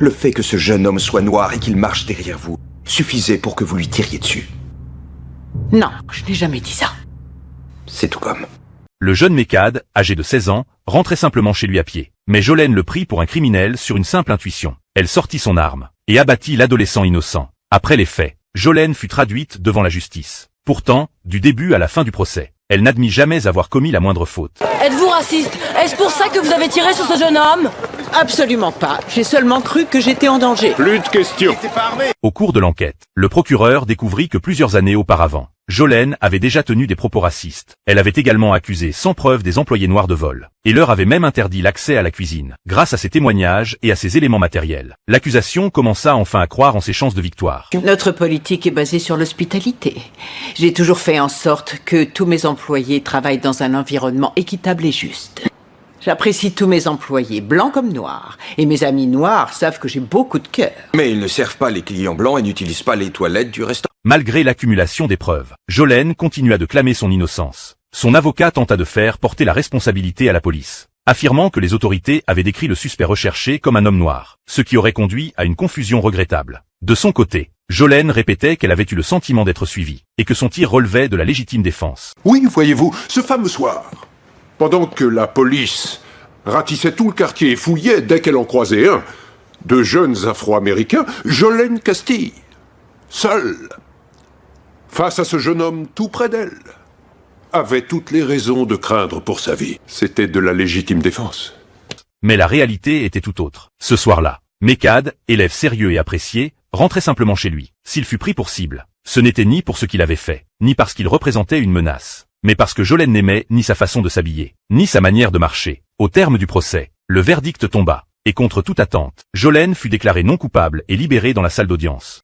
Le fait que ce jeune homme soit noir et qu'il marche derrière vous suffisait pour que vous lui tiriez dessus. Non, je n'ai jamais dit ça. C'est tout comme. Le jeune Mehcad, âgé de 16 ans, rentrait simplement chez lui à pied. Mais Jolene le prit pour un criminel sur une simple intuition. Elle sortit son arme et abattit l'adolescent innocent. Après les faits, Jolene fut traduite devant la justice. Pourtant, du début à la fin du procès, elle n'admit jamais avoir commis la moindre faute. Êtes-vous raciste? Est-ce pour ça que vous avez tiré sur ce jeune homme? Absolument pas. J'ai seulement cru que j'étais en danger. Plus de questions. Au cours de l'enquête, le procureur découvrit que plusieurs années auparavant, Jolene avait déjà tenu des propos racistes. Elle avait également accusé sans preuve des employés noirs de vol, et leur avait même interdit l'accès à la cuisine. Grâce à ses témoignages et à ses éléments matériels, l'accusation commença enfin à croire en ses chances de victoire. Notre politique est basée sur l'hospitalité. J'ai toujours fait en sorte que tous mes employés travaillent dans un environnement équitable et juste. J'apprécie tous mes employés, blancs comme noirs. Et mes amis noirs savent que j'ai beaucoup de cœur. Mais ils ne servent pas les clients blancs et n'utilisent pas les toilettes du restaurant. Malgré l'accumulation des preuves, Jolene continua de clamer son innocence. Son avocat tenta de faire porter la responsabilité à la police, affirmant que les autorités avaient décrit le suspect recherché comme un homme noir, ce qui aurait conduit à une confusion regrettable. De son côté, Jolene répétait qu'elle avait eu le sentiment d'être suivie, et que son tir relevait de la légitime défense. Oui, voyez-vous, ce fameux soir, pendant que la police ratissait tout le quartier et fouillait dès qu'elle en croisait un, de jeunes Afro-Américains, Jolene Castille, seule, face à ce jeune homme tout près d'elle, avait toutes les raisons de craindre pour sa vie. C'était de la légitime défense. Mais la réalité était tout autre. Ce soir-là, Mehcad, élève sérieux et apprécié, rentrait simplement chez lui. S'il fut pris pour cible, ce n'était ni pour ce qu'il avait fait, ni parce qu'il représentait une menace, mais parce que Jolene n'aimait ni sa façon de s'habiller, ni sa manière de marcher. Au terme du procès, le verdict tomba, et contre toute attente, Jolene fut déclarée non coupable et libérée dans la salle d'audience.